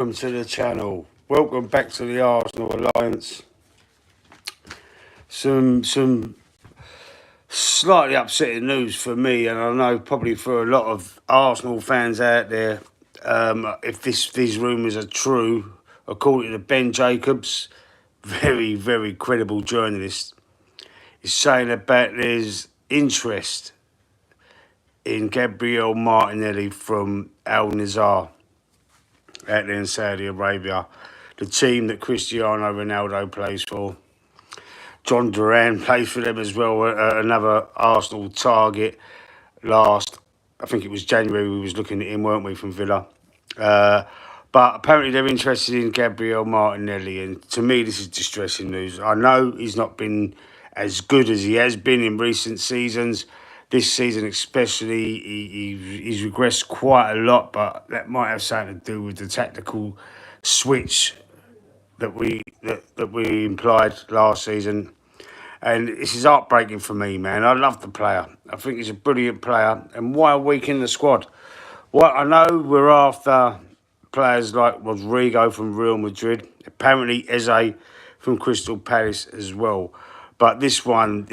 Welcome to the channel. Welcome back to the Arsenal Alliance. Some slightly upsetting news for me, and I know probably for a lot of Arsenal fans out there. If these rumours are true, according to Ben Jacobs, very credible journalist, is saying about there's interest in Gabriel Martinelli from Al-Nassr out there in Saudi Arabia, the team that Cristiano Ronaldo plays for. John Duran plays for them as well, another Arsenal target. I think it was January, we was looking at him, weren't we, from Villa? But apparently they're interested in Gabriel Martinelli, and to me this is distressing news. I know he's not been as good as he has been in recent seasons. This season especially, he's regressed quite a lot, but that might have something to do with the tactical switch that we implied last season. And this is heartbreaking for me, man. I love the player. I think he's a brilliant player. And why weaken the squad? Well, I know we're after players like Rodrigo from Real Madrid, apparently Eze from Crystal Palace as well. But this one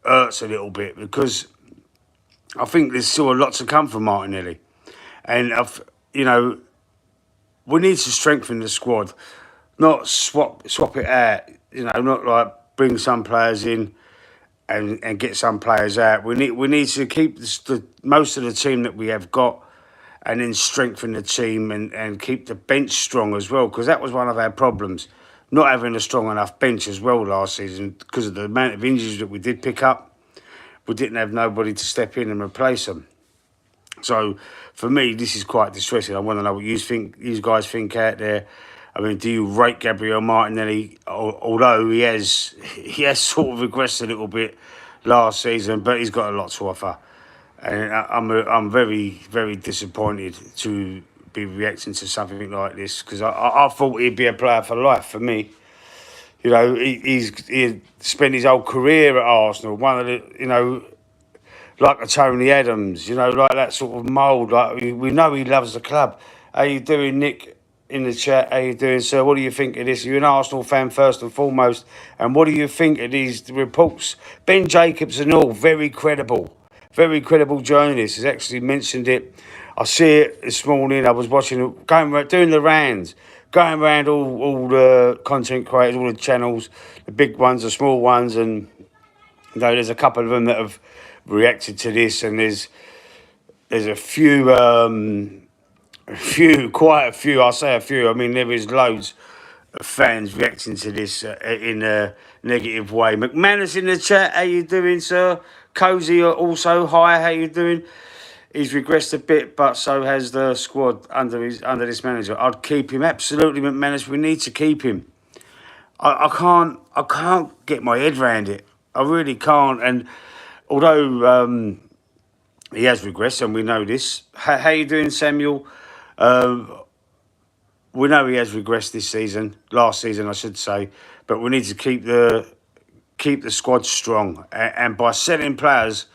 hurts a little bit because I think there's still a lot to come from Martinelli. And, we need to strengthen the squad, not swap it out, not like bring some players in and get some players out. We need to keep most of the team that we have got and then strengthen the team and keep the bench strong as well, because that was one of our problems, not having a strong enough bench as well last season because of the amount of injuries that we did pick up. We didn't have nobody to step in and replace them. So for me, this is quite distressing. I want to know what you guys think out there. I mean, do you rate Gabriel Martinelli? Although he has sort of regressed a little bit last season, but he's got a lot to offer. And I'm very disappointed to be reacting to something like this, because I thought he'd be a player for life for me. He spent his whole career at Arsenal. One of the, like a Tony Adams, like that sort of mould. Like we know he loves the club. How you doing, Nick, in the chat? How you doing, sir? What do you think of this? You're an Arsenal fan first and foremost. And what do you think of these reports? Ben Jacobs and all, very credible journalist has actually mentioned it. I see it this morning. I was watching it, doing the rounds, going around all the content creators, all the channels, the big ones, the small ones, and there's a couple of them that have reacted to this, and there's quite a few. I say a few. I mean, there is loads of fans reacting to this in a negative way. McManus in the chat, how you doing, sir? Cozy also, hi, how you doing? He's regressed a bit, but so has the squad under this manager. I'd keep him, absolutely, McManus. We need to keep him. I can't get my head around it. I really can't. And although he has regressed, and we know this. How you doing, Samuel? We know he has regressed this season, last season, I should say. But we need to keep the squad strong, and by selling players,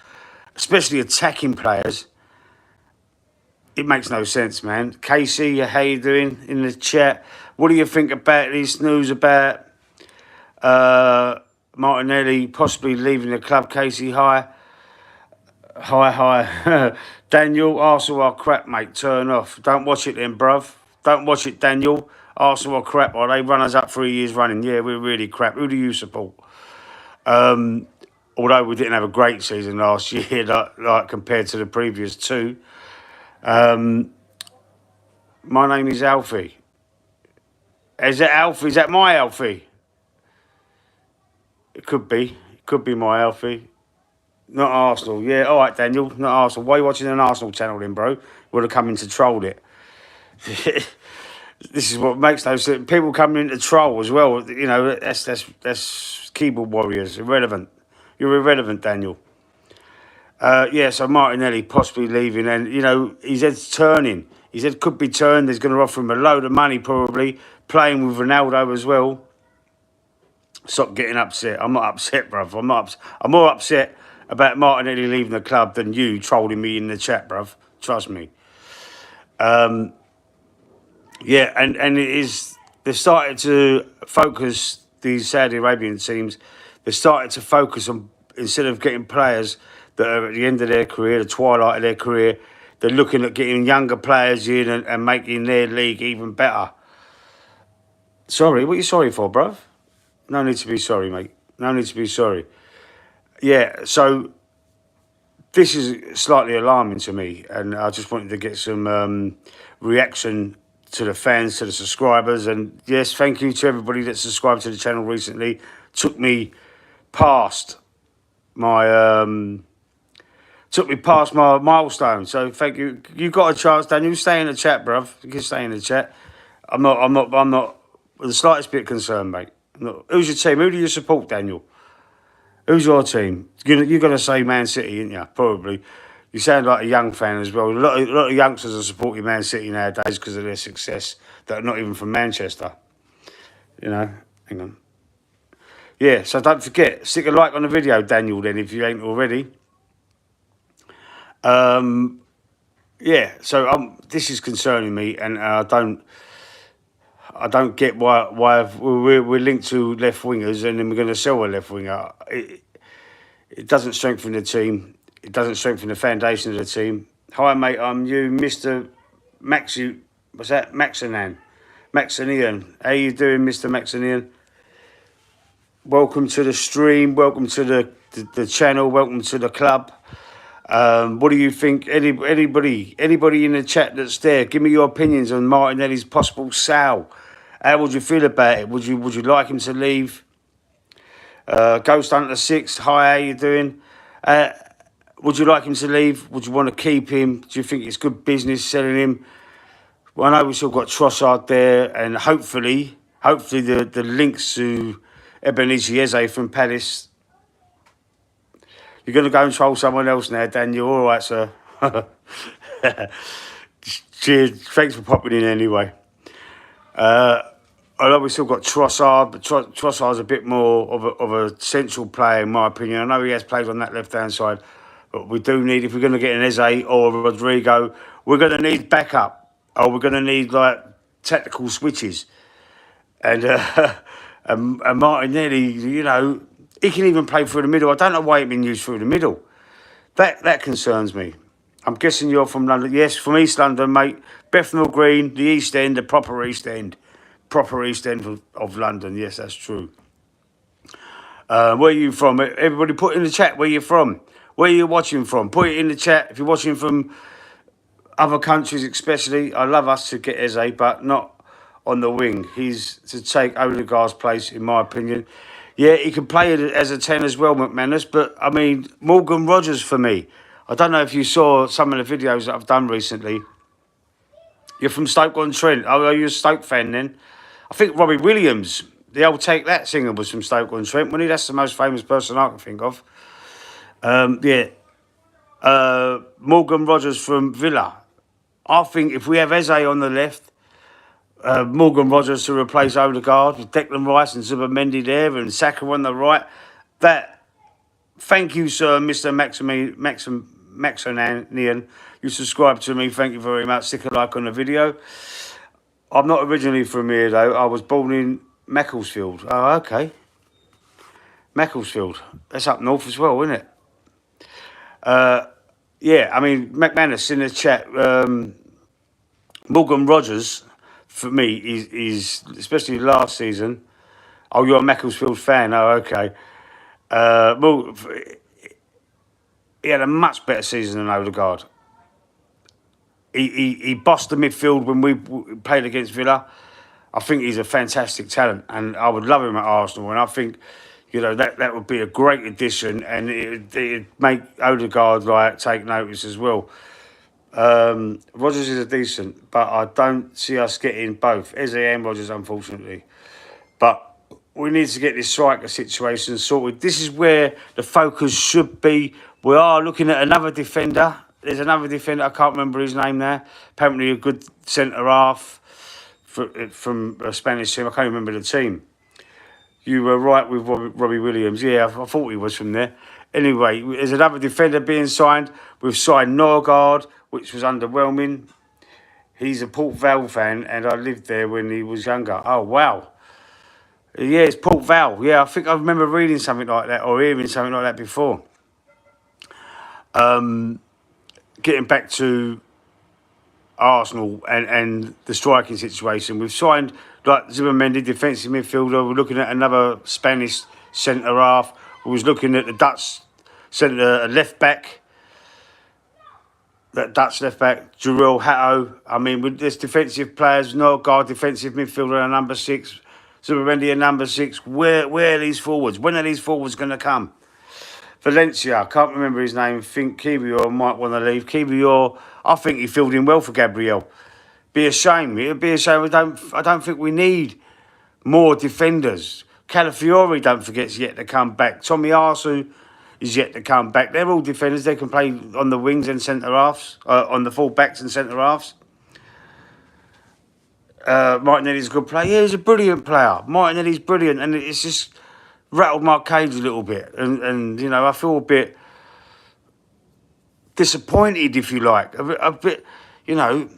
especially attacking players, it makes no sense, man. Casey, how you doing in the chat? What do you think about this news about Martinelli possibly leaving the club? Casey, hi. Daniel, Arsenal are crap, mate. Turn off. Don't watch it then, bruv. Don't watch it, Daniel. Arsenal are crap. Are they runners up 3 years running? Yeah, we're really crap. Who do you support? Although we didn't have a great season last year, like compared to the previous two. My name is Alfie. Is that Alfie? Is that my Alfie? It could be. It could be my Alfie. Not Arsenal. Yeah, all right, Daniel. Not Arsenal. Why are you watching an Arsenal channel then, bro? Would have come in to troll it. This is what makes no sense. People coming in to troll as well. That's keyboard warriors. Irrelevant. You're irrelevant, Daniel. Yeah, so Martinelli possibly leaving, and his head's turning. His head could be turned. There's going to offer him a load of money, probably playing with Ronaldo as well. Stop getting upset. I'm not upset, bruv. I'm more upset about Martinelli leaving the club than you trolling me in the chat, bruv. Trust me. Yeah, and it is. They're starting to focus these Saudi Arabian teams. They're starting to focus on, instead of getting players that are at the end of their career, the twilight of their career, they're looking at getting younger players in and making their league even better. Sorry, what are you sorry for, bruv? No need to be sorry, mate. No need to be sorry. Yeah, so this is slightly alarming to me, and I just wanted to get some reaction to the fans, to the subscribers, and yes, thank you to everybody that subscribed to the channel recently. Took me past my milestone, so thank you. You got a chance, Daniel. Stay in the chat, bruv. You can stay in the chat. I'm not with the slightest bit concerned, mate. Who's your team? Who do you support, Daniel? Who's your team? You're gonna say Man City, aren't you? Probably. You sound like a young fan as well. A lot of youngsters are supporting Man City nowadays because of their success that are not even from Manchester. You know, hang on. Yeah, so don't forget, stick a like on the video, Daniel, then, if you ain't already. Yeah, so this is concerning me, and I don't get why we're linked to left wingers, and then we're going to sell a left winger. It doesn't strengthen the team. It doesn't strengthen the foundation of the team. Hi, mate. I'm you, Mr. Maxi. What's that? Maxian. How you doing, Mr. Maxian? Welcome to the stream. Welcome to the channel. Welcome to the club. What do you think? Anybody in the chat that's there, give me your opinions on Martinelli's possible sale. How would you feel about it? Would you like him to leave? Ghost Hunter 6, hi, how you doing? Would you like him to leave? Would you want to keep him? Do you think it's good business selling him? Well, I know we've still got Trossard there, and hopefully the links to Ebenezer Eze from Palace. You're going to go and troll someone else now, Daniel. All right, sir. Cheers. Thanks for popping in anyway. I know we've still got Trossard, but Trossard's a bit more of a central player, in my opinion. I know he has played on that left-hand side, but we do need, if we're going to get an Eze or a Rodrigo, we're going to need backup, or we're going to need, like, tactical switches. And Martinelli, you know, he can even play through the middle. I don't know why he's been used through the middle. That concerns me. I'm guessing you're from London. Yes, from East London, mate. Bethnal Green, the East End, the proper East End. Proper East End of London. Yes, that's true. Where are you from? Everybody put in the chat where you're from. Where are you watching from? Put it in the chat. If you're watching from other countries especially, I love us to get Eze, but not on the wing. He's to take Odegaard's place, in my opinion. Yeah, he can play it as a 10 as well, McManus, but, I mean, Morgan Rogers for me. I don't know if you saw some of the videos that I've done recently. You're from Stoke-on-Trent. Oh, are you a Stoke fan then? I think Robbie Williams, the old Take That singer, was from Stoke-on-Trent, wasn't he? That's the most famous person I can think of. Morgan Rogers from Villa. I think if we have Eze on the left, Morgan Rogers to replace Odegaard with Declan Rice and Zubimendi there and Saka on the right. Thank you, sir, Mr. Maxian. You subscribed to me. Thank you very much. Stick a like on the video. I'm not originally from here, though. I was born in Macclesfield. Oh, okay. Macclesfield. That's up north as well, isn't it? Yeah, I mean, McManus in the chat. Morgan Rogers, for me, is especially last season. Oh, you're a Macclesfield fan. Oh, okay. He had a much better season than Odegaard. He bossed the midfield when we played against Villa. I think he's a fantastic talent, and I would love him at Arsenal. And I think, you know, that would be a great addition, and it'd make Odegaard like take notice as well. Rogers is a decent, but I don't see us getting both Eze and Rogers, unfortunately. But we need to get this striker situation sorted. This is where the focus should be. We are looking at another defender. There's another defender, I can't remember his name now. Apparently a good centre-half from a Spanish team. I can't remember the team. You were right with Robbie Williams. Yeah, I thought he was from there. Anyway, there's another defender being signed. We've signed Norgard, which was underwhelming. He's a Port Vale fan, and I lived there when he was younger. Oh, wow. Yeah, it's Port Vale. Yeah, I think I remember reading something like that or hearing something like that before. Getting back to Arsenal and the striking situation, we've signed like Zimmermandy, defensive midfielder. We're looking at another Spanish centre half. We was looking at the Dutch centre left back. That Dutch left back, Jarrell Hatto. I mean, with this defensive players, Norgard, defensive midfielder, and number 6, Zubamendi, and number 6. Where are these forwards? When are these forwards going to come? Valencia, I can't remember his name. I think Kiwior might want to leave. Kiwior, I think he filled in well for Gabriel. Be a shame. It'd be a shame. I don't think we need more defenders. Calafiori, don't forget, is yet to come back. Tommy Arsu is yet to come back. They're all defenders. They can play on the wings and centre halves, on the full backs and centre halves. Martinelli's a good player. Yeah, he's a brilliant player. Martinelli's brilliant, and it's just rattled my cage a little bit. And you know, I feel a bit disappointed, if you like. A bit, you know,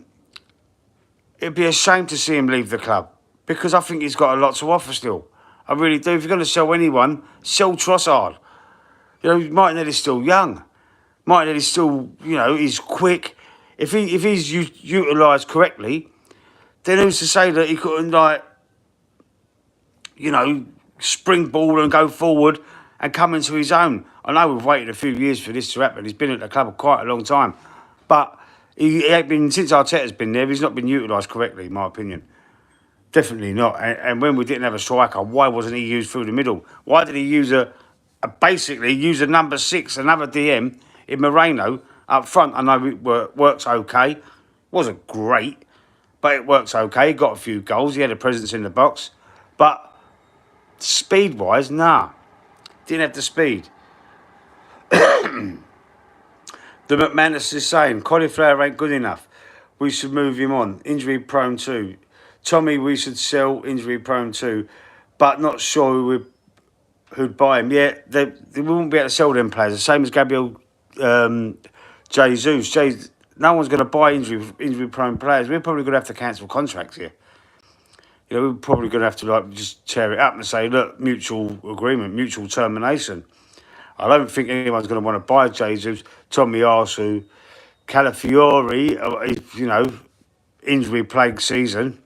it'd be a shame to see him leave the club because I think he's got a lot to offer still. I really do. If you're going to sell anyone, sell Trossard. You know, Martinelli's still young. Martinelli's still, you know, he's quick. If he's utilised correctly, then who's to say that he couldn't, like, you know, springboard and go forward and come into his own? I know we've waited a few years for this to happen. He's been at the club quite a long time. But he ain't been, since Arteta's been there, he's not been utilised correctly, in my opinion. Definitely not. And when we didn't have a striker, why wasn't he used through the middle? Why did he use basically use a number 6, another DM in Moreno up front? I know it works okay. Wasn't great, but it works okay. He got a few goals. He had a presence in the box. But speed-wise, nah. Didn't have the speed. The McManus is saying, cauliflower ain't good enough. We should move him on. Injury prone too. Tommy, we should sell. Injury prone too. But not sure who'd buy him. Yeah, they wouldn't be able to sell them players. The same as Gabriel Jesus. No one's going to buy injury prone players. We're probably going to have to cancel contracts here. You know, we're probably going to have to like just tear it up and say, look, mutual agreement, mutual termination. I don't think anyone's going to want to buy Jesus, Tommy Arsu, Calafiori, you know, injury-plagued season.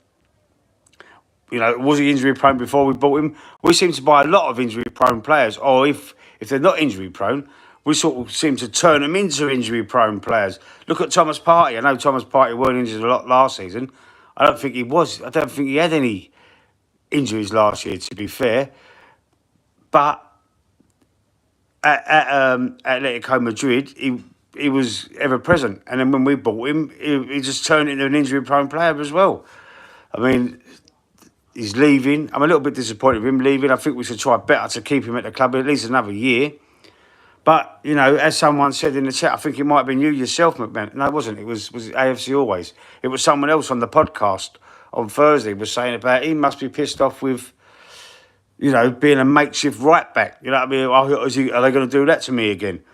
You know, was he injury-prone before we bought him? We seem to buy a lot of injury-prone players. Or if they're not injury-prone, we sort of seem to turn them into injury-prone players. Look at Thomas Partey. I know Thomas Partey weren't injured a lot last season. I don't think he was. I don't think he had any injuries last year, to be fair. But at Atletico Madrid, he was ever present. And then when we bought him, he just turned into an injury-prone player as well. I mean, he's leaving. I'm a little bit disappointed with him leaving. I think we should try better to keep him at the club at least another year. But, you know, as someone said in the chat, I think it might have been you yourself, McMahon. No, it wasn't. It was AFC Always. It was someone else on the podcast on Thursday was saying about he must be pissed off with, you know, being a makeshift right back. You know what I mean? Are they going to do that to me again?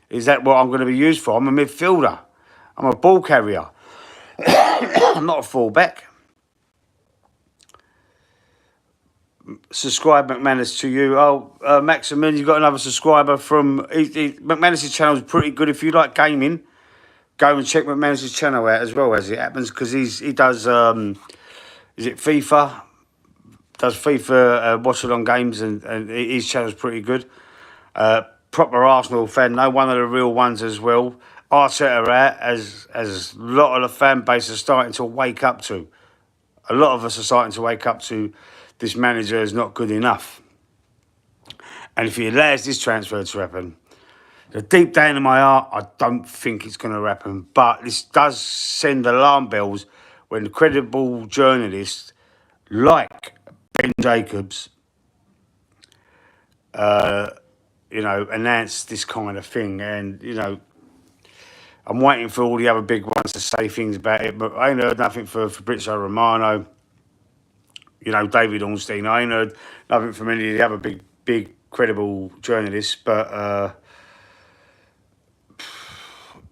Is that what I'm going to be used for? I'm a midfielder. I'm a ball carrier. I'm not a full-back. Subscribe, McManus, to you. Oh, Maxian, you've got another subscriber from... McManus' channel is pretty good. If you like gaming, go and check McManus' channel out as well, as it happens, because he does... is it FIFA? Does FIFA watch-along games, and his channel's pretty good. Proper Arsenal fan, no, one of the real ones as well. Arteta out, as a lot of the fan base are starting to wake up to. A lot of us are starting to wake up to this manager is not good enough. And if he allows this transfer to happen, deep down in my heart, I don't think it's going to happen. But this does send alarm bells when credible journalists like Ben Jacobs, you know, announce this kind of thing. And, you know, I'm waiting for all the other big ones to say things about it, but I ain't heard nothing for Fabrizio Romano, you know, David Ornstein. I ain't heard nothing from any of the other big credible journalists, but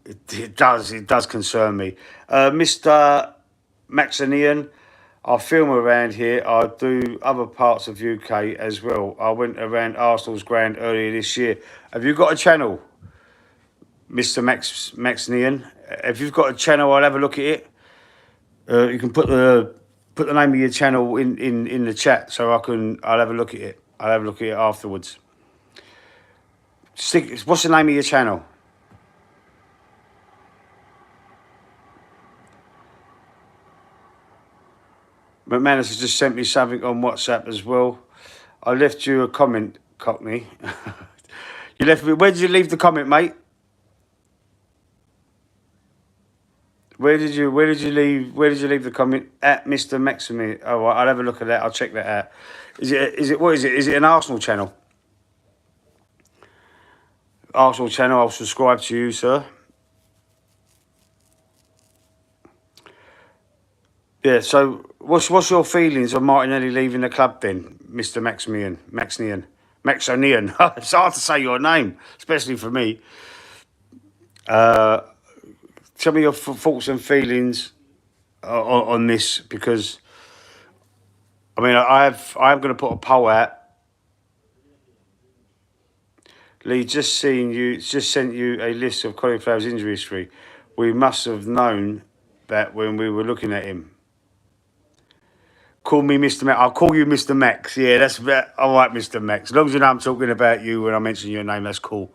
it does concern me. Mr. Maxian. I film around here. I do other parts of UK as well. I went around Arsenal's ground earlier this year. Have you got a channel, Mr. Maxian? If you've got a channel, I'll have a look at it. You can put the name of your channel in the chat, so I'll have a look at it. I'll have a look at it afterwards. What's the name of your channel? McManus has just sent me something on WhatsApp as well. I left you a comment, Cockney. You left me. Where did you leave the comment, mate? Where did you leave the comment at Mr. Maxi? Oh, right, I'll have a look at that. I'll check that out. Is it what is it? Is it an Arsenal channel? Arsenal channel. I'll subscribe to you, sir. Yeah. So, what's your feelings of Martinelli leaving the club then, Mr. Maxian? It's hard to say your name, especially for me. Tell me your thoughts and feelings on this, because I mean I'm going to put a poll out. Lee just sent you a list of Cauliflower's injury history. We must have known that when we were looking at him. Call me Mr. Max. I'll call you Mr. Max. Yeah, that's all right, Mr. Max. As long as you know I'm talking about you when I mention your name, that's cool.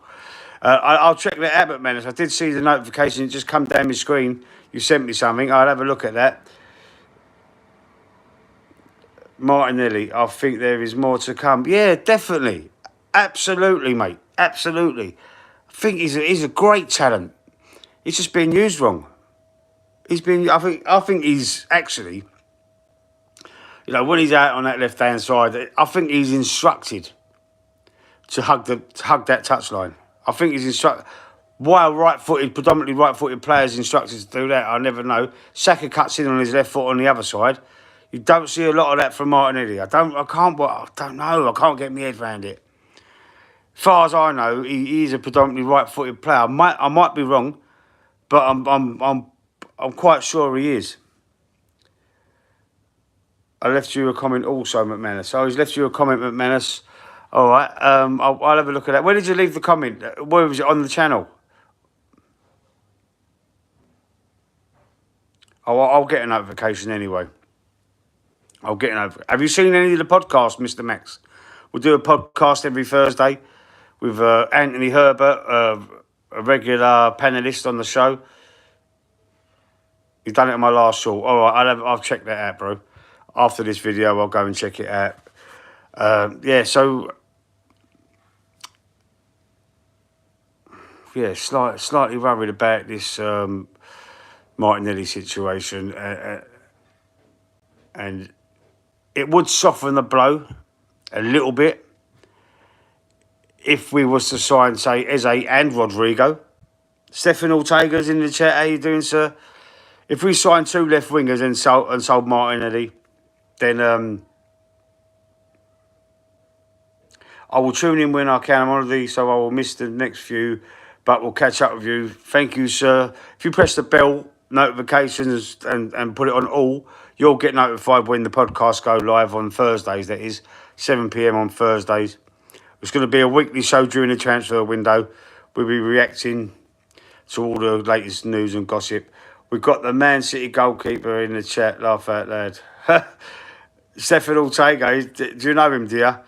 I'll check that out, McManus. I did see the notification just come down my screen. You sent me something. I'll have a look at that. Martinelli, I think there is more to come. Yeah, definitely. Absolutely, mate. Absolutely. I think he's a great talent. He's just being used wrong. I think he's actually, when he's out on that left-hand side, I think he's instructed to hug that touchline. I think he's instructed. Why predominantly right-footed players instructed to do that, I never know. Saka cuts in on his left foot on the other side. You don't see a lot of that from Martinelli. I don't know. I can't get my head around it. As far as I know, he's a predominantly right-footed player. I might be wrong, but I'm quite sure he is. I left you a comment also, McManus. So he's left you a comment, McManus. All right. I'll have a look at that. Where did you leave the comment? Where was it on the channel? Oh, I'll get a notification anyway. I'll get a notification. Have you seen any of the podcasts, Mr. Max? We'll do a podcast every Thursday with Anthony Herbert, a regular panellist on the show. He's done it on my last show. All right, I'll check that out, bro. After this video, I'll go and check it out. Slightly worried about this Martinelli situation, and it would soften the blow a little bit if we was to sign, say, Eze and Rodrigo. Stefan Ortega's in the chat. How you doing, sir? If we sign two left wingers and sold Martinelli, then I will tune in when I can. I'm on holiday, so I will miss the next few, but we'll catch up with you. Thank you, sir. If you press the bell notifications and put it on all, you'll get notified when the podcasts go live on Thursdays, that is, 7 p.m. on Thursdays. It's going to be a weekly show during the transfer window. We'll be reacting to all the latest news and gossip. We've got the Man City goalkeeper in the chat. Laugh out loud. Stefan Ortega, do you know him, dear?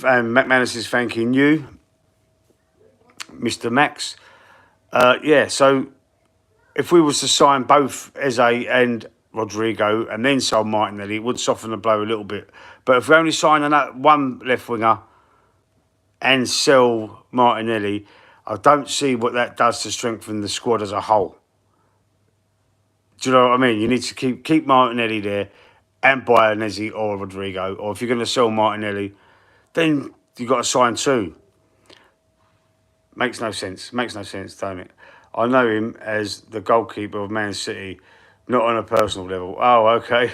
And McManus is thanking you, Mr. Max. So if we was to sign both Eze and Rodrigo and then sell Martinelli, it would soften the blow a little bit. But if we only sign one left winger and sell Martinelli, I don't see what that does to strengthen the squad as a whole. Do you know what I mean? You need to keep Martinelli there and buy an Eze or a Rodrigo. Or if you're going to sell Martinelli, then you've got to sign two. Makes no sense, don't it? I know him as the goalkeeper of Man City, not on a personal level. Oh, okay.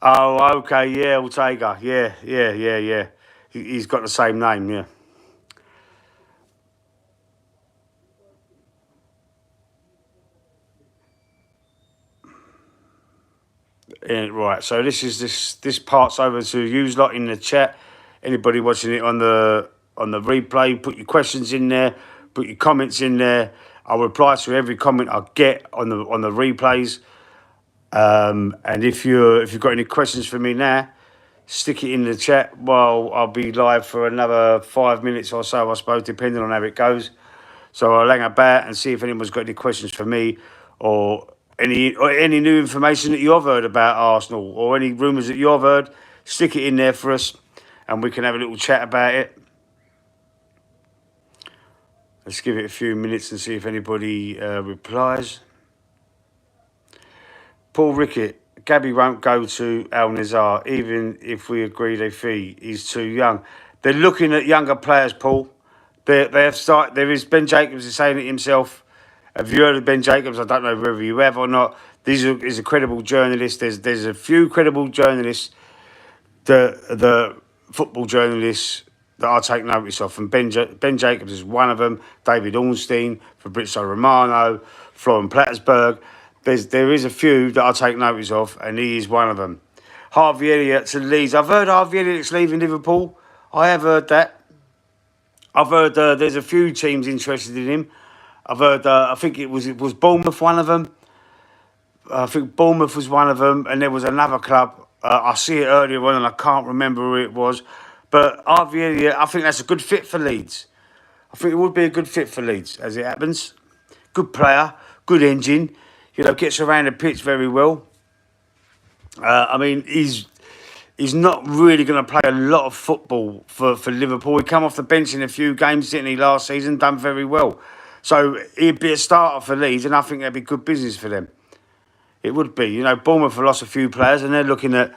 Yeah, Ortega. Yeah. He's got the same name, yeah. Yeah, right. So this part's over to you lot in the chat. Anybody watching it on the replay, put your questions in there, put your comments in there. I'll reply to every comment I get on the replays. And if you've got any questions for me now, stick it in the chat. Well, I'll be live for another 5 minutes or so, I suppose, depending on how it goes. So I'll hang about and see if anyone's got any questions for me, or any new information that you've heard about Arsenal, or any rumours that you've heard. Stick it in there for us, and we can have a little chat about it. Let's give it a few minutes and see if anybody replies. Paul Rickett, Gabby won't go to Al-Nassr, even if we agree a fee. He's too young. They're looking at younger players, Paul. They have started. There is Ben Jacobs is saying it himself. Have you heard of Ben Jacobs? I don't know whether you have or not. He's a credible journalist. There's a few credible journalists, the football journalists that I take notice of, and Ben Jacobs is one of them. David Ornstein, Fabrizio Romano, Florian Plattersburg. There is a few that I take notice of, and he is one of them. Harvey Elliott to Leeds. I've heard Harvey Elliott's leaving Liverpool. I have heard that. I've heard there's a few teams interested in him. I've heard, I think it was Bournemouth, one of them. I think Bournemouth was one of them, and there was another club. I see it earlier on, and I can't remember who it was. But Harvey Elliott, I think that's a good fit for Leeds. I think it would be a good fit for Leeds, as it happens. Good player, good engine. Gets around the pitch very well. I mean, he's not really going to play a lot of football for Liverpool. He came off the bench in a few games, didn't he, last season? Done very well. So he'd be a starter for Leeds, and I think that'd be good business for them. It would be. Bournemouth have lost a few players, and they're looking at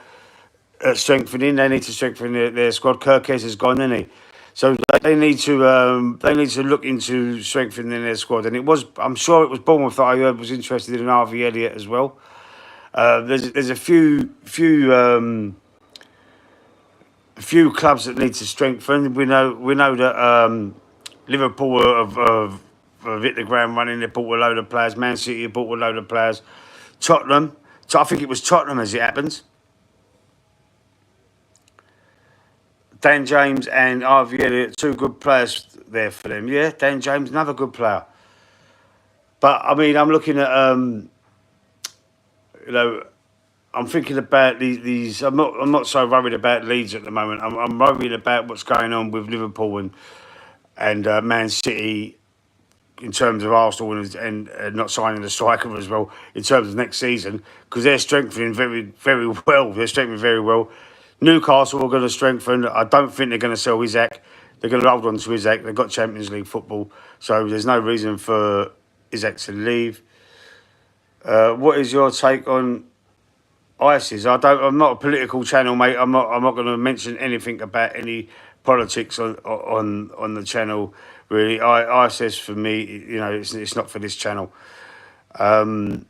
strengthening. They need to strengthen their squad. Kirkes has gone, isn't he? So they need to look into strengthening their squad. And I'm sure it was Bournemouth that I heard was interested in Harvey Elliott as well. There's a few clubs that need to strengthen. We know that Liverpool have hit the ground running. They bought a load of players. Man City have bought a load of players. Tottenham. So I think it was Tottenham, as it happens. Dan James and Harvey Elliott, two good players there for them. Yeah, Dan James, another good player. But I mean, I'm looking at I'm thinking about these. I'm not so worried about Leeds at the moment. I'm worried about what's going on with Liverpool and Man City in terms of Arsenal and not signing the striker as well in terms of next season, because they're strengthening very, very well. They're strengthening very well. Newcastle are going to strengthen. I don't think they're going to sell Isaac. They're going to hold on to Isaac. They've got Champions League football, so there's no reason for Isaac to leave. What is your take on ISIS? I'm not a political channel, mate. I'm not going to mention anything about any politics on the channel. Really, ISIS for me, it's not for this channel. I'm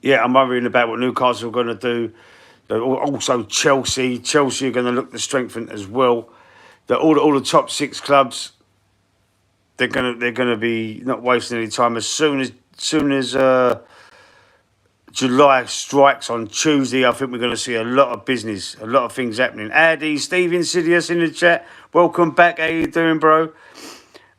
worrying about what Newcastle are going to do. Also, Chelsea are going to look to strengthen as well. All the top six clubs, they're going to be not wasting any time. As soon as July strikes on Tuesday, I think we're going to see a lot of business, a lot of things happening. Addy, Steve Insidious in the chat. Welcome back. How you doing, bro?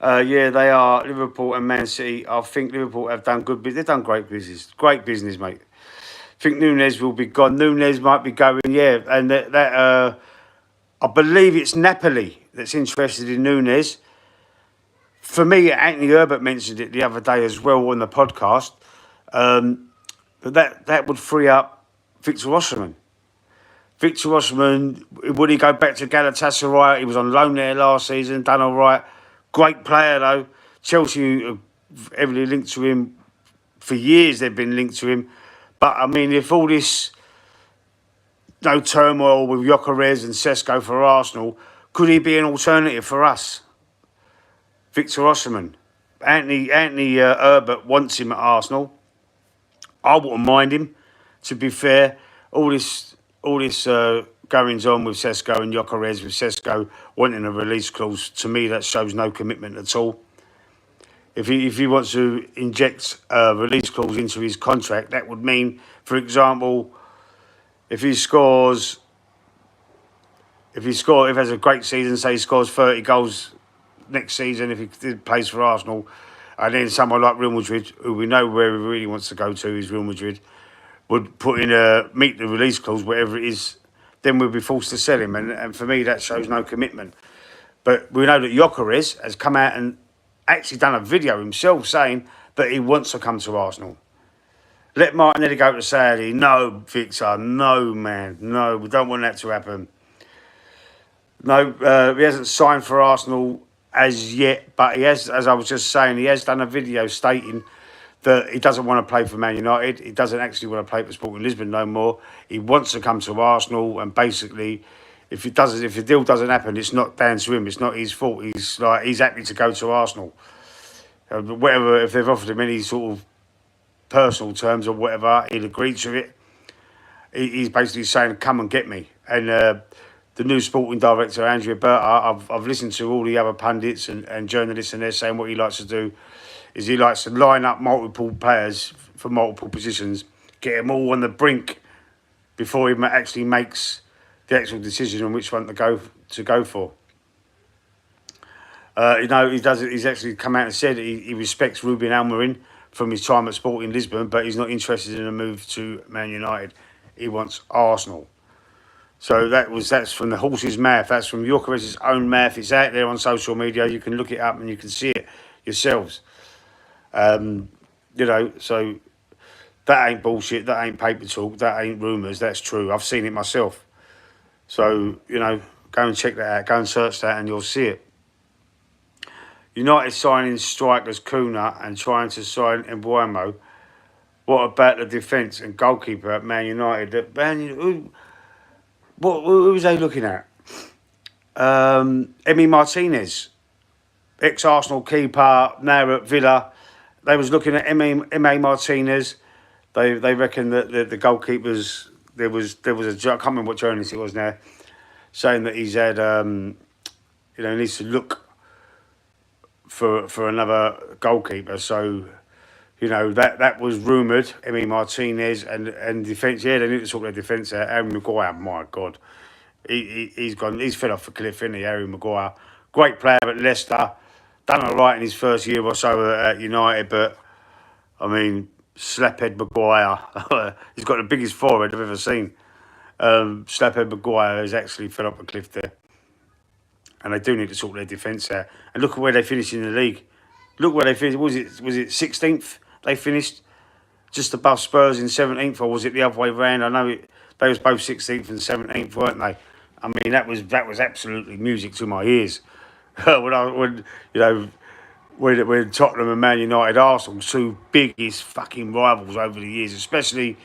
Yeah, they are. Liverpool and Man City. I think Liverpool have done good business. They've done great business. Great business, mate. I think Núñez will be gone. Núñez might be going, yeah. And that I believe it's Napoli that's interested in Núñez. For me, Anthony Herbert mentioned it the other day as well on the podcast. But that would free up Victor Osman. Victor Osman, would he go back to Galatasaray? He was on loan there last season, done all right. Great player, though. Chelsea are heavily linked to him. For years, they've been linked to him. But, I mean, if all this turmoil with Gyökeres and Sesko for Arsenal, could he be an alternative for us? Victor Osman. Anthony Herbert wants him at Arsenal. I wouldn't mind him, to be fair. All this goings on with Sesko and Gyökeres, with Sesko wanting a release clause, to me that shows no commitment at all. If he wants to inject a release clause into his contract, that would mean For example, if he has a great season, say he scores 30 goals next season, if he plays for Arsenal, and then someone like Real Madrid, who we know where he really wants to go to is Real Madrid, would put in a meet the release clause, whatever it is, then we'd be forced to sell him. And for me, that shows no commitment. But we know that Gyökeres has come out and actually done a video himself saying that he wants to come to Arsenal. Let Martinelli go to Saudi. No, Victor. No, man. No, we don't want that to happen. No, he hasn't signed for Arsenal as yet, but he has, as I was just saying, he has done a video stating that he doesn't want to play for Man United. He doesn't actually want to play for Sporting Lisbon no more. He wants to come to Arsenal, and basically, if the deal doesn't happen, it's not down to him. It's not his fault. He's happy to go to Arsenal. Whatever, if they've offered him any sort of personal terms or whatever, he'll agree to it. He's basically saying, "Come and get me." And the new sporting director, Andrea Berta, I've listened to all the other pundits and journalists, and they're saying what he likes to do is he likes to line up multiple players for multiple positions, get them all on the brink before he actually makes the actual decision on which one to go for. He's actually come out and said he respects Ruben Amorim from his time at Sporting Lisbon, but he's not interested in a move to Man United. He wants Arsenal. So that's from the horse's mouth. That's from Gyökeres' own mouth. It's out there on social media. You can look it up and you can see it yourselves. So that ain't bullshit. That ain't paper talk. That ain't rumours. That's true. I've seen it myself. So, go and check that out. Go and search that and you'll see it. United signing strikers Gooner and trying to sign Mbeumo. What about the defence and goalkeeper at Man United? Who was they looking at? Emi Martinez, ex-Arsenal keeper, now at Villa. They was looking at Emi Martinez. They reckon that the goalkeepers, there was I can't remember what journalist it was now, saying that he's had he needs to look for another goalkeeper. So that was rumoured. Emi Martinez and defence. Yeah, they need to sort their defence out. Harry Maguire, my God, he's gone. He's fell off a cliff, isn't he? Harry Maguire, great player at Leicester, done all right in his first year or so at United, but I mean, slaphead Maguire. He's got the biggest forehead I've ever seen. Slaphead Maguire has actually fell off a cliff there, and they do need to sort their defence out. And look at where they finished in the league. Look where they finished. Was it 16th? They finished just above Spurs in 17th, or was it the other way round? I know they was both 16th and 17th, weren't they? I mean, that was absolutely music to my ears. when Tottenham and Man United, Arsenal, two biggest fucking rivals over the years, especially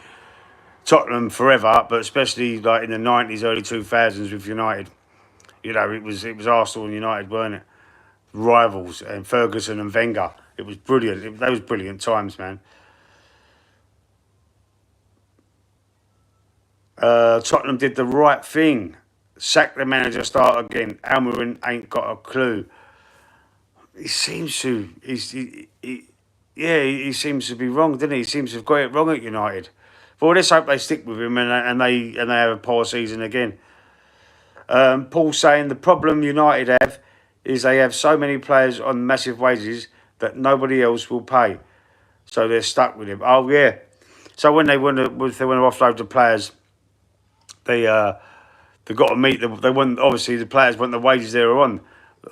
Tottenham forever, but especially like in the 90s, early 2000s with United. It was Arsenal and United, weren't it? Rivals, and Ferguson and Wenger. It was brilliant. Those brilliant times, man. Tottenham did the right thing. Sack the manager, start again. Amorim ain't got a clue. He seems to. He seems to be wrong, doesn't he? He seems to have got it wrong at United. Well, let's hope they stick with him and they have a poor season again. Paul saying the problem United have is they have so many players on massive wages that nobody else will pay, so they're stuck with him. Oh yeah, so when they want to offload the players, they got to meet them. They want, obviously the players want the wages they're on.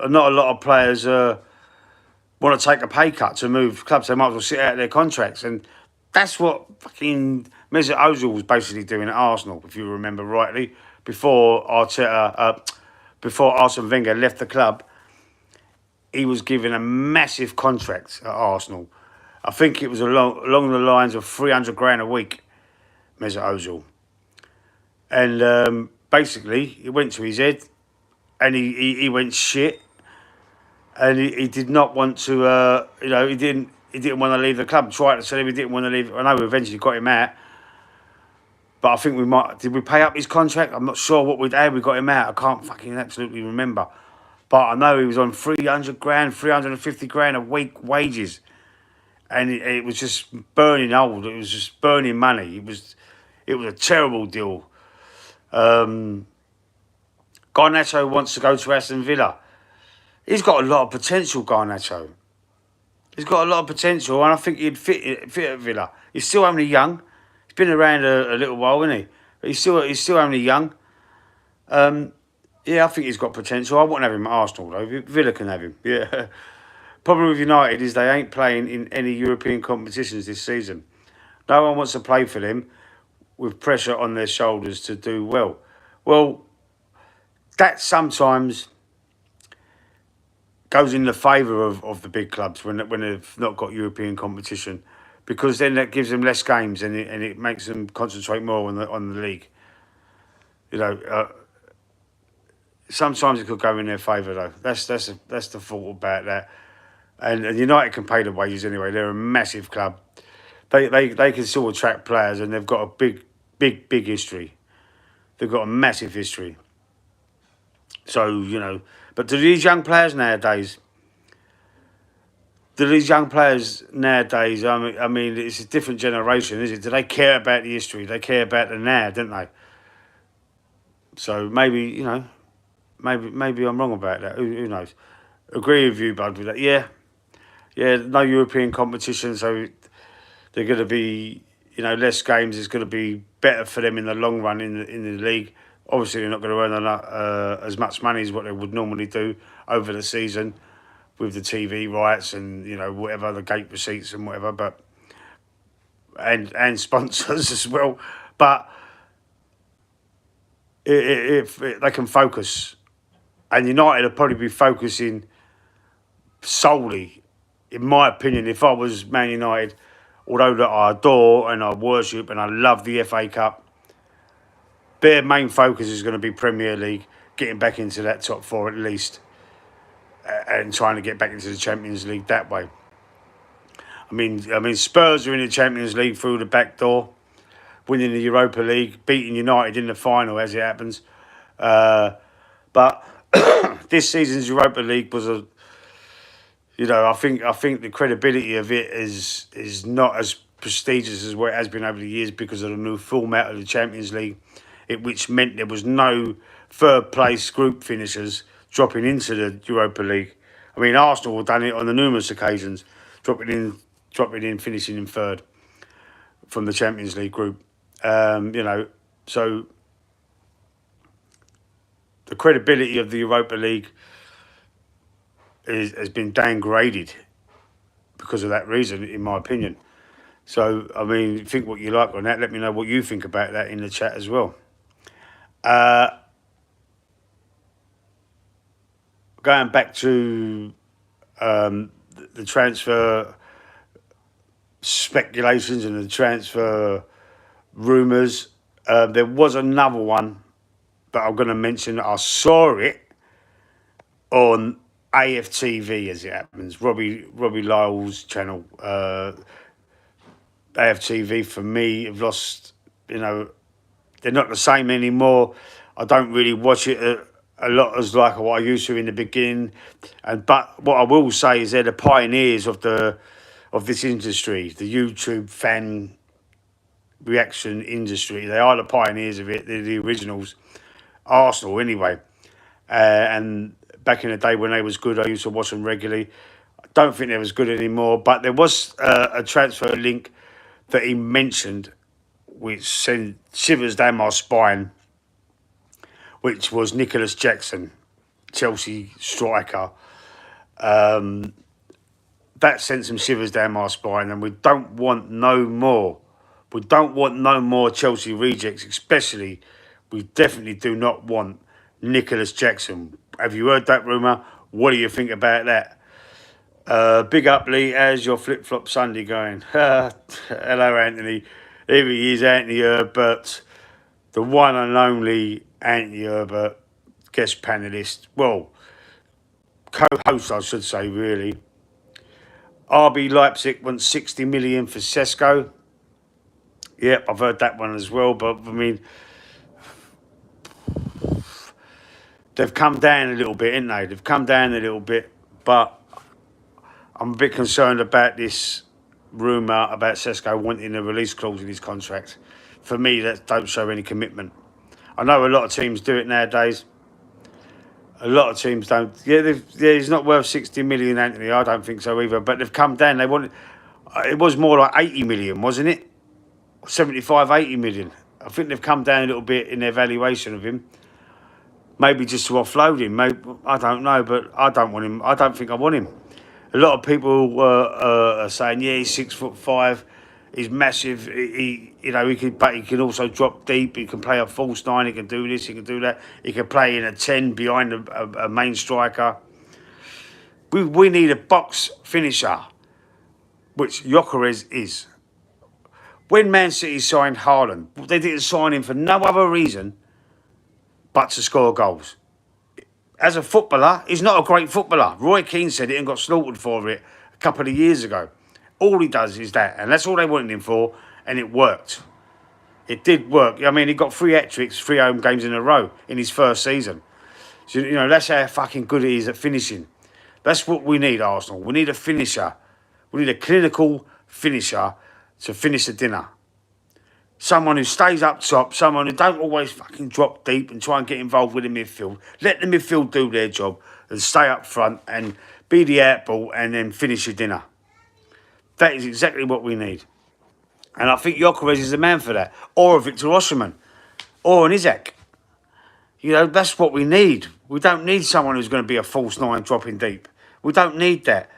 Not a lot of players want to take a pay cut to move clubs. They might as well sit out their contracts, and that's what fucking Mesut Ozil was basically doing at Arsenal, if you remember rightly, before Arsene Wenger left the club. He was given a massive contract at Arsenal. I think it was along the lines of 300 grand a week, Mesut Ozil. And basically, it went to his head, and he went shit, and he did not want to. He didn't want to leave the club. Tried to tell him he didn't want to leave. I know we eventually got him out, but I think did we pay up his contract? I'm not sure how we got him out. I can't fucking absolutely remember. But I know he was on 300 grand, 350 grand a week wages. and it was just burning old. It was just burning money. It was a terrible deal. Garnacho wants to go to Aston Villa. He's got a lot of potential, Garnacho. He's got a lot of potential, and I think he'd fit at Villa. He's still only young. He's been around a little while, isn't he? But he's still only young. Yeah, I think he's got potential. I wouldn't have him at Arsenal though. Villa can have him. Yeah. Problem with United is they ain't playing in any European competitions this season. No one wants to play for them with pressure on their shoulders to do well. Well, that sometimes goes in the favour of the big clubs when they've not got European competition, because then that gives them less games and it makes them concentrate more on the league. You know, sometimes it could go in their favour though. That's the fault about that. And United can pay the wages anyway. They're a massive club. They can still attract players, and they've got a big history. They've got a massive history. So, you know, but do these young players nowadays, I mean, it's a different generation, is it? Do they care about the history? They care about the now, don't they? So maybe, you know, maybe I'm wrong about that. Who knows? Agree with you, bud, with that. Yeah, no European competition, so they're going to be, you know, less games. It's going to be better for them in the long run in the league. Obviously, they're not going to earn as much money as what they would normally do over the season with the TV rights and, you know, whatever, the gate receipts and whatever, but and sponsors as well. But if they can focus, and United will probably be focusing solely, in my opinion, if I was Man United, although that I adore and I worship and I love the FA Cup, their main focus is going to be Premier League, getting back into that top four at least, and trying to get back into the Champions League that way. I mean, Spurs are in the Champions League through the back door, winning the Europa League, beating United in the final as it happens. But this season's Europa League was I think the credibility of it is not as prestigious as what it has been over the years because of the new format of the Champions League, which meant there was no third place group finishers dropping into the Europa League. I mean, Arsenal have done it on the numerous occasions, dropping in, finishing in third from the Champions League group. So the credibility of the Europa League has been downgraded because of that reason, in my opinion. So, I mean, think what you like on that. Let me know what you think about that in the chat as well. Going back to the transfer speculations and the transfer rumours, there was another one that I'm going to mention. I saw it on AFTV as it happens, Robbie Lyle's channel. AFTV for me have lost, they're not the same anymore. I don't really watch it a lot as like what I used to in the beginning. But what I will say is they're the pioneers of this industry, the YouTube fan reaction industry. They are the pioneers of it. They're the originals. Arsenal anyway. And back in the day when they was good, I used to watch them regularly. I don't think they was good anymore, but there was a transfer link that he mentioned which sent shivers down my spine, which was Nicholas Jackson, Chelsea striker. That sent some shivers down my spine, and we don't want no more. We don't want no more Chelsea rejects, especially we definitely do not want Nicholas Jackson. Have you heard that rumour? What do you think about that? Big up, Lee. How's your flip-flop Sunday going? Hello, Anthony. Here he is, Anthony Herbert, the one and only Anthony Herbert, guest panellist. Well, co-host, I should say, really. RB Leipzig wants 60 million for Sesko. Yep, I've heard that one as well. But, I mean, they've come down a little bit, haven't they? But I'm a bit concerned about this rumour about Sesko wanting a release clause in his contract. For me, that don't show any commitment. I know a lot of teams do it nowadays. A lot of teams don't. Yeah, he's not worth 60 million, Anthony. I don't think so either. But they've come down. They wanted. It was more like 80 million, wasn't it? 75, 80 million. I think they've come down a little bit in their valuation of him. Maybe just to offload him. Maybe, I don't know, but I don't want him. I don't think I want him. A lot of people are saying, yeah, he's 6'5", he's massive. But he can also drop deep. He can play a false nine. He can do this. He can do that. He can play in a 10 behind a main striker. We need a box finisher, which Gyökeres is. When Man City signed Haaland, they didn't sign him for no other reason but to score goals. As a footballer, he's not a great footballer. Roy Keane said it and got slaughtered for it a couple of years ago. All he does is that, and that's all they wanted him for, and it worked. It did work. I mean, he got 3 hat-tricks, 3 home games in a row in his first season. So, that's how fucking good he is at finishing. That's what we need, Arsenal. We need a finisher. We need a clinical finisher to finish the dinner. Someone who stays up top, someone who don't always fucking drop deep and try and get involved with the midfield. Let the midfield do their job and stay up front and be the outball and then finish your dinner. That is exactly what we need. And I think Gyökeres is the man for that. Or a Victor Osman. Or an Isaac. That's what we need. We don't need someone who's going to be a false nine dropping deep. We don't need that.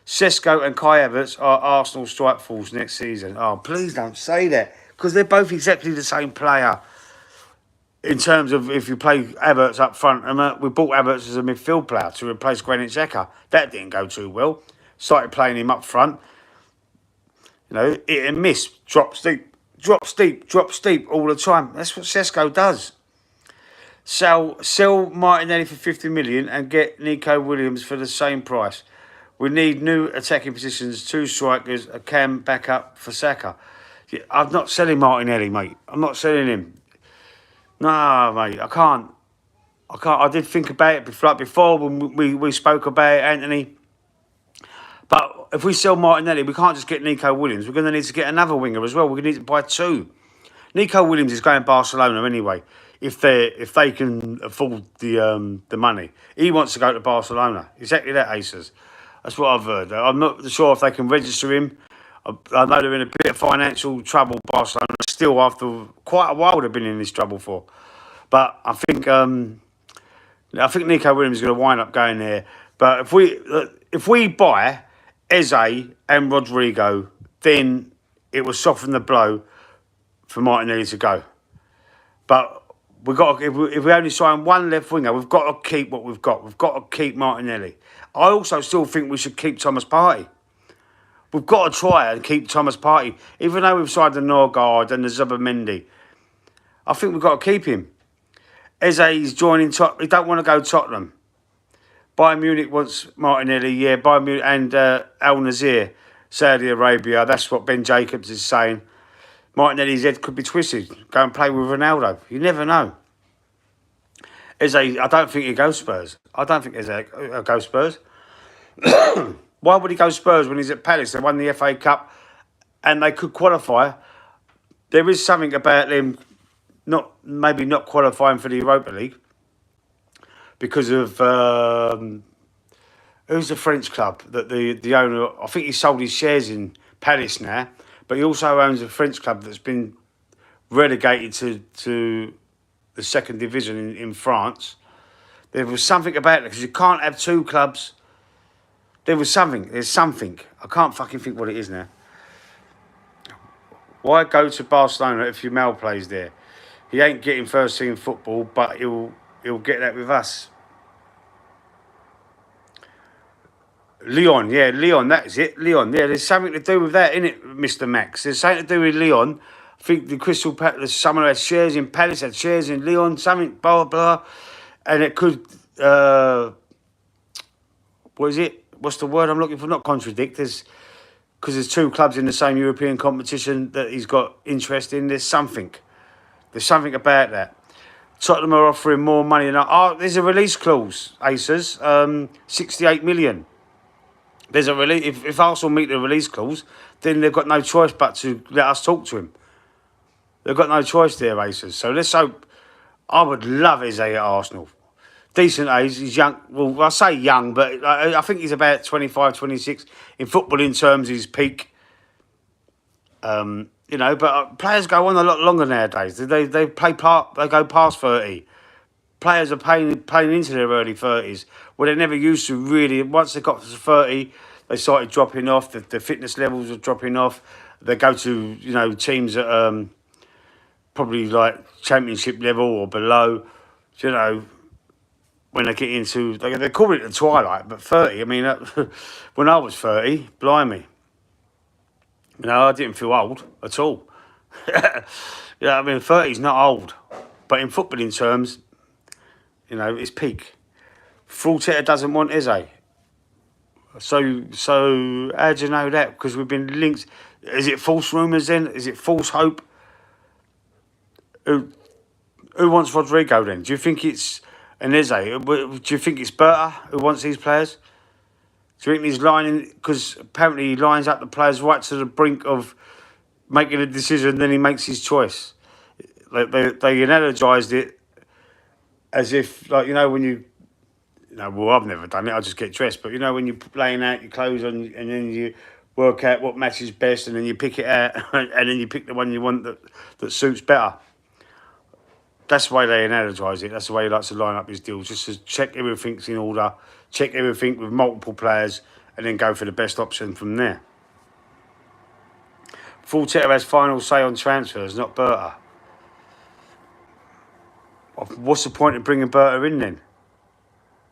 Sesko and Kai Havertz are Arsenal strike force next season. Oh, please don't say that. Because they're both exactly the same player in terms of if you play Havertz up front. And we bought Havertz as a midfield player to replace Granit Xhaka. That didn't go too well. Started playing him up front. Hit and miss. Drops deep all the time. That's what Sesko does. Sell Martinelli for 50 million and get Nico Williams for the same price. We need new attacking positions, 2 strikers, a cam backup for Saka. I'm not selling Martinelli, mate. I'm not selling him. No, mate, I can't. I did think about it before when we spoke about it, Anthony. But if we sell Martinelli, we can't just get Nico Williams. We're going to need to get another winger as well. We're going to need to buy 2. Nico Williams is going to Barcelona anyway. If they can afford the money, he wants to go to Barcelona. Exactly that, Aces. That's what I've heard. I'm not sure if they can register him. I know they're in a bit of financial trouble, Barcelona, still after quite a while they've been in this trouble for. But I think Nico Williams is going to wind up going there. But if we buy Eze and Rodrigo, then it will soften the blow for Martinelli to go. But if we only sign 1 left winger, we've got to keep what we've got. We've got to keep Martinelli. I also still think we should keep Thomas Partey. We've got to try and keep Thomas Partey, even though we've signed the Norgard and the Zubamendi. I think we've got to keep him. Eze is joining Tottenham. He don't want to go to Tottenham. Bayern Munich wants Martinelli, yeah. Bayern Munich and Al-Nassr, Saudi Arabia. That's what Ben Jacobs is saying. Martinelli's head could be twisted. Go and play with Ronaldo. You never know. Eze, I don't think he'll go Spurs. I don't think Eze will go Spurs. Why would he go Spurs when he's at Palace? They won the FA Cup and they could qualify. There is something about them maybe not qualifying for the Europa League because of who's the French club that the owner, I think he sold his shares in Palace now, but he also owns a French club that's been relegated to the 2nd division in France. There was something about it because you can't have 2 clubs. There's something. I can't fucking think what it is now. Why go to Barcelona if Yamal plays there? He ain't getting first team football, but he'll get that with us. Lyon, that is it. Lyon, yeah, there's something to do with that, innit, Mr. Max? There's something to do with Lyon. I think the Crystal Palace, someone had shares in Palace, had shares in Lyon, something, blah, blah. And it could, what is it? What's the word I'm looking for? Not contradict. Because there's 2 clubs in the same European competition that he's got interest in. There's something about that. Tottenham are offering more money than... there's a release clause, Aces. 68 million. There's a release. If Arsenal meet the release clause, then they've got no choice but to let us talk to him. They've got no choice there, Racers. So let's hope. I would love Eze at Arsenal. Decent age, he's young. Well, I say young, but I think he's about 25, 26. In footballing terms, his peak. You know, but players go on a lot longer nowadays. They go past 30. Players are playing into their early 30s. Well, they never used to really. Once they got to 30, they started dropping off. The fitness levels were dropping off. They go to, you know, teams at probably like championship level or below. You know, when they get into, they call it the twilight, but 30. I mean, when I was 30, blimey. You know, I didn't feel old at all. Yeah, I mean, 30 is not old. But in footballing terms, you know, it's peak. Arteta doesn't want Eze. So how do you know that? Because we've been linked. Is it false rumours then? Is it false hope? Who wants Rodrigo then? Do you think it's an Eze? Do you think it's Berta who wants these players? Do you think he's lining... Because apparently he lines up the players right to the brink of making a decision, then he makes his choice. Like they analogised it as if, like, you know, when you... No, well, I've never done it. I just get dressed. But, you know, when you're laying out your clothes on and then you work out what matches best and then you pick it out and then you pick the one you want that suits better. That's the way they analogize it. That's the way he likes to line up his deals, just to check everything's in order, check everything with multiple players, and then go for the best option from there. Arteta has final say on transfers, not Berta. What's the point of bringing Berta in then?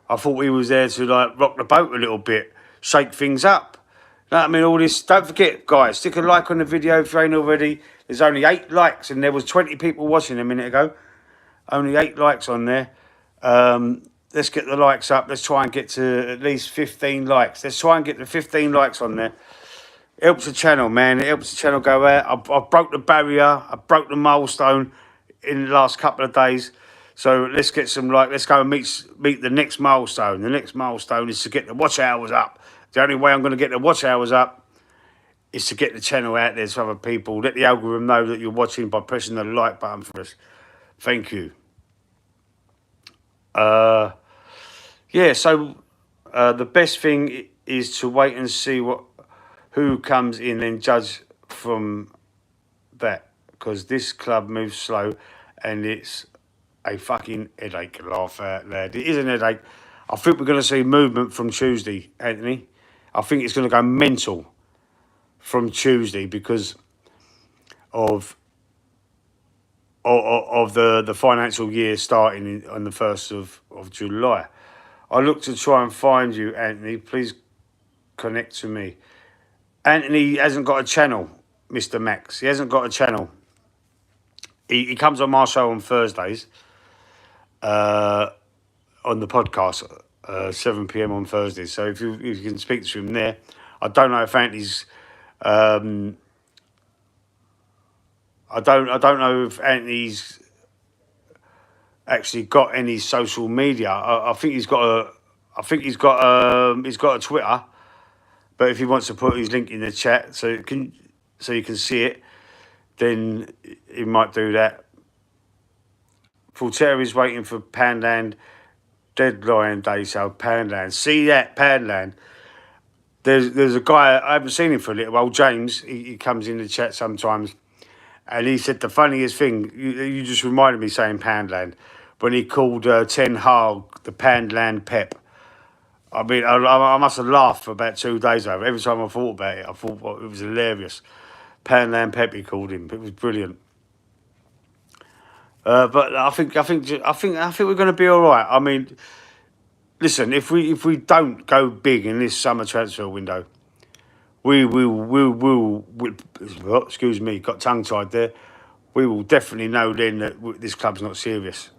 I thought he was there to like rock the boat a little bit, shake things up. You know what I mean? All this. Don't forget, guys, stick a like on the video if you ain't already. There's only 8 likes, and there was 20 people watching a minute ago. Only 8 likes on there. Let's get the likes up. Let's try and get to at least 15 likes. Let's try and get to 15 likes on there. It helps the channel, man. It helps the channel go out. I broke the barrier. I broke the milestone in the last couple of days. So let's get some like. Let's go and meet the next milestone. The next milestone is to get the watch hours up. The only way I'm going to get the watch hours up is to get the channel out there to other people. Let the algorithm know that you're watching by pressing the like button for us. Thank you. Yeah, so the best thing is to wait and see who comes in and judge from that, because this club moves slow and it's a fucking headache. Laugh out loud. It is an headache. I think we're going to see movement from Tuesday, Anthony. I think it's going to go mental from Tuesday because of the financial year starting on the 1st of July. I look to try and find you, Anthony. Please connect to me. Anthony hasn't got a channel, Mr. Max. He hasn't got a channel. He comes on my show on Thursdays, on the podcast, 7 p.m. on Thursdays. So if you can speak to him there. I don't know if Anthony's... I don't know if Anthony's actually got any social media. I think he's got a Twitter, but if he wants to put his link in the chat so you can see it, then he might do that. Arteta is waiting for Poundland deadline day, so Poundland. See that, Poundland. There's a guy, I haven't seen him for a little while, James, he comes in the chat sometimes, and he said the funniest thing, you just reminded me saying Poundland, when he called Ten Hag the Poundland Pep. I mean, I must have laughed for about 2 days over. Every time I thought about it, I thought it was hilarious. Poundland Pep, he called him. It was brilliant. But I think we're going to be all right. I mean, listen, if we don't go big in this summer transfer window, we will. Excuse me, got tongue tied there. We will definitely know then that this club's not serious.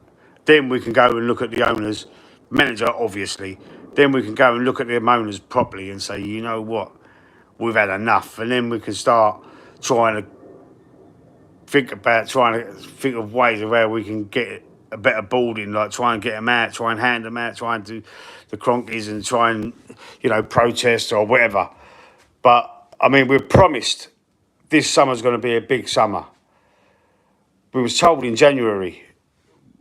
Then we can go and look at the owners, manager obviously. Then we can go and look at the owners properly and say, you know what, we've had enough, and then we can start trying to think of ways of where we can get a better boarding, like try and get them out, try and hand them out, try and do the cronkies and try and, protest or whatever. But I mean, we're promised this summer's going to be a big summer. We was told in January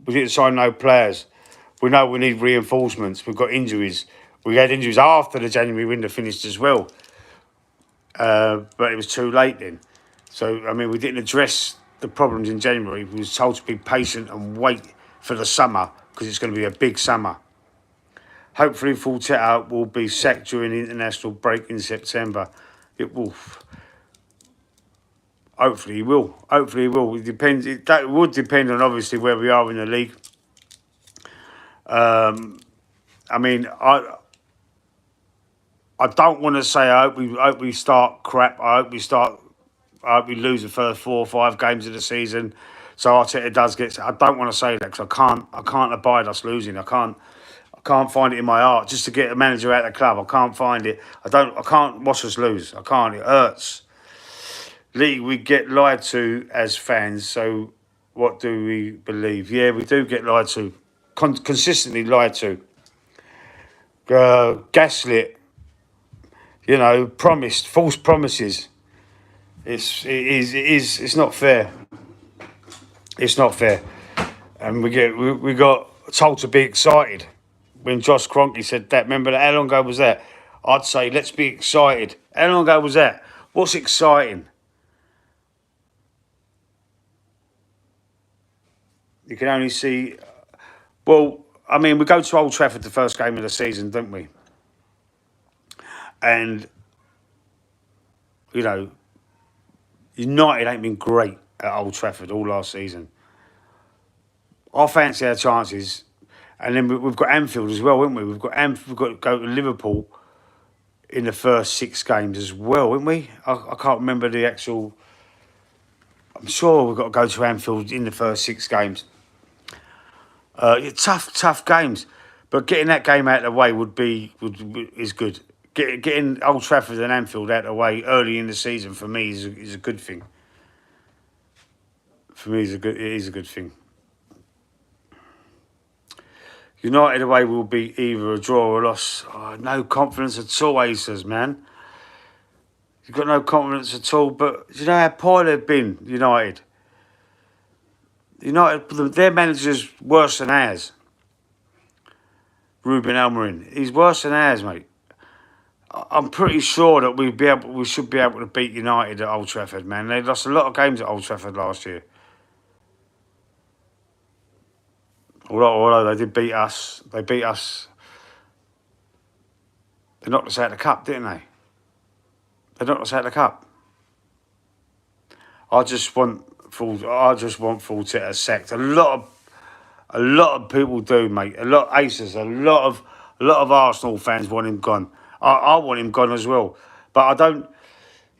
we didn't sign no players. We know we need reinforcements. We've got injuries. We had injuries after the January window finished as well. But it was too late then. So, I mean, we didn't address the problems in January. We was told to be patient and wait for the summer because it's going to be a big summer. Hopefully, Arteta will be sacked during the international break in September. It will. Hopefully, he will. Hopefully, he will. It depends. That would depend on obviously where we are in the league. I mean, I don't want to say I hope we start crap. I hope we lose the first 4 or 5 games of the season. So Arteta does get. I don't want to say that because I can't abide us losing. I can't find it in my heart just to get a manager out of the club. I can't find it. I can't watch us lose. I can't. It hurts. League, we get lied to as fans. So what do we believe? Yeah, we do get lied to. Consistently lied to. Gaslit. You know, promised, false promises. It's not fair. It's not fair. And we got told to be excited when Josh Kroenke said that. Remember that? How long ago was that? I'd say let's be excited. How long ago was that? What's exciting? You can only see. Well, I mean, we go to Old Trafford the first game of the season, don't we? And you know, United ain't been great at Old Trafford all last season. I fancy our chances, and then we've got Anfield as well, haven't we? We've got to go to Liverpool in the first 6 games as well, haven't we? I can't remember the actual. I'm sure we've got to go to Anfield in the first 6 games. Tough games, but getting that game out of the way is good. Getting Old Trafford and Anfield out of the way early in the season for me is a good thing. For me, it is a good thing. United away will be either a draw or a loss. Oh, no confidence at all, Aces, man. You've got no confidence at all. But you know how poor they've been, United. Their manager's worse than ours. Ruben Amorim. He's worse than ours, mate. I'm pretty sure that we should be able to beat United at Old Trafford, man. They lost a lot of games at Old Trafford last year. Although they did beat us. They beat us. They knocked us out of the cup, didn't they? They knocked us out of the cup. I just want Arteta sacked. A lot of people do, mate. A lot of Aces. A lot of Arsenal fans want him gone. I want him gone as well. But I don't.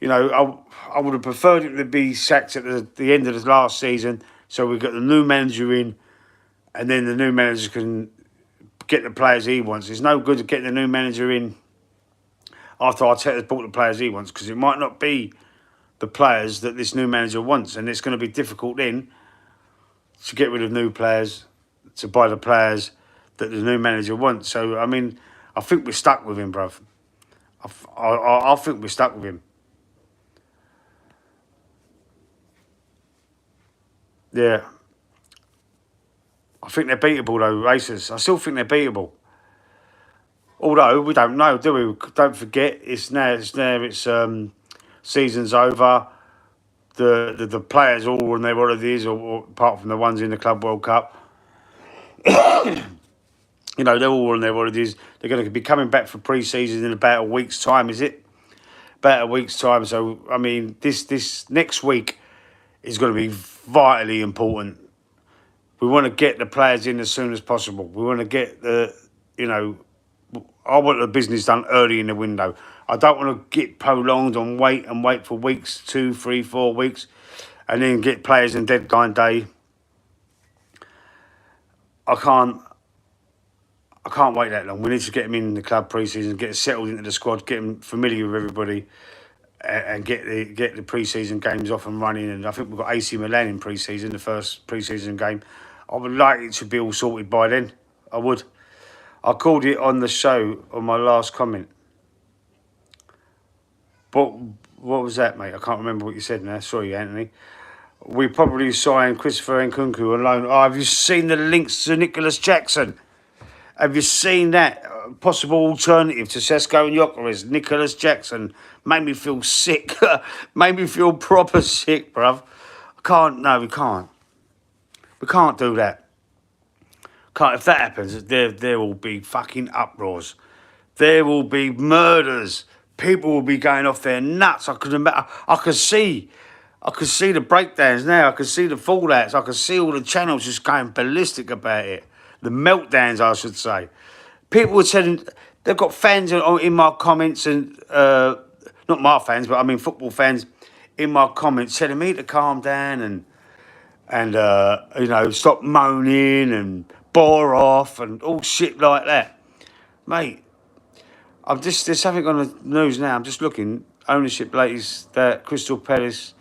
You know, I would have preferred him to be sacked at the end of the last season, so we got the new manager in, and then the new manager can get the players he wants. It's no good getting the new manager in after Arteta's bought the players he wants, because it might not be the players that this new manager wants, and it's going to be difficult then to get rid of new players, to buy the players that the new manager wants. So, I mean, I think we're stuck with him, bruv. I think we're stuck with him. Yeah. I think they're beatable, though, Racers. I still think they're beatable. Although, we don't know, do we? Don't forget, it's season's over. The players all on their holidays, or apart from the ones in the Club World Cup. You know, they're all on their holidays. They're going to be coming back for pre-season in about a week's time, is it? About a week's time. So, I mean, this next week is going to be vitally important. We want to get the players in as soon as possible. We want to get I want the business done early in the window. I don't want to get prolonged and wait for weeks, 2, 3, 4 weeks, and then get players in deadline day. I can't wait that long. We need to get them in the club pre-season, get them settled into the squad, get them familiar with everybody, and get the pre-season games off and running. And I think we've got AC Milan in pre-season, the first pre-season game. I would like it to be all sorted by then. I would. I called it on the show on my last comment. But What was that, mate? I can't remember what you said now. Sorry, Anthony. We probably signed Christopher Nkunku alone. Oh, have you seen the links to Nicholas Jackson? Have you seen that possible alternative to Sesko and Gyökeres? Nicholas Jackson made me feel sick. Made me feel proper sick, bruv. I can't. No, we can't. We can't do that. Can't. If that happens, there will be fucking uproars. There will be murders. People will be going off their nuts. I could see the breakdowns now. I could see the fallouts. I could see all the channels just going ballistic about it. The meltdowns, I should say. People were telling, they've got fans in my comments, and not my fans, but I mean football fans in my comments telling me to calm down and you know, stop moaning and bore off and all shit like that. Mate, there's something on the news now. I'm just looking. Ownership latest that Crystal Palace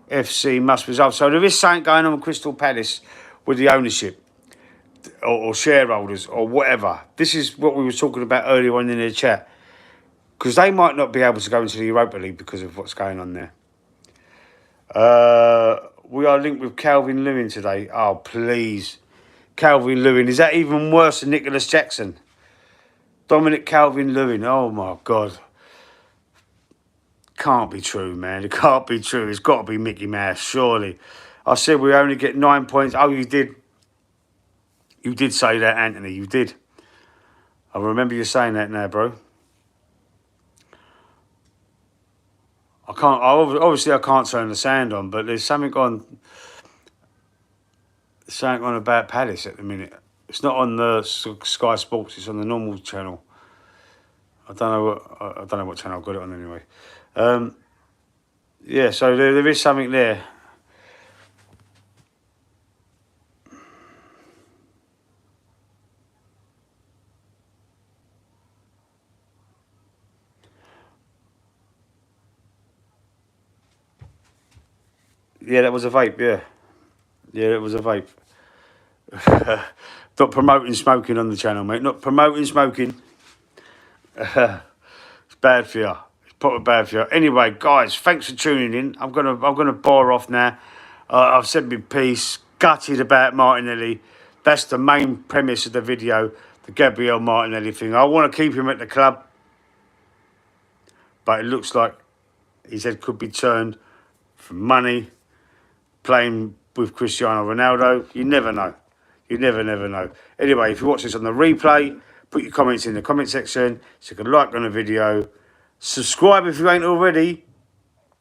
FC must resolve. So there is something going on with Crystal Palace with the ownership or shareholders or whatever. This is what we were talking about earlier on in the chat. Because they might not be able to go into the Europa League because of what's going on there. We are linked with Calvin Lewin today. Oh, please. Calvin Lewin. Is that even worse than Nicholas Jackson? Dominic Calvin-Lewin, oh my God. Can't be true, man. It can't be true. It's got to be Mickey Mouse, surely. I said we only get 9 points. Oh, you did. You did say that, Anthony. You did. I remember you saying that now, bro. Obviously I can't turn the sound on, but there's something on about Palace at the minute. It's not on the Sky Sports. It's on the normal channel. I don't know what channel I've got it on anyway. Yeah, so there is something there. Yeah, that was a vape. Yeah, that was a vape. Not promoting smoking on the channel, mate. Not promoting smoking. It's bad for you. It's proper bad for you. Anyway, guys, thanks for tuning in. I'm gonna bore off now. I've said my piece. Gutted about Martinelli. That's the main premise of the video. The Gabriel Martinelli thing. I want to keep him at the club, but it looks like his head could be turned for money. Playing with Cristiano Ronaldo. You never know. You never know. Anyway, if you watch this on the replay, put your comments in the comment section. Stick a like on the video. Subscribe if you ain't already.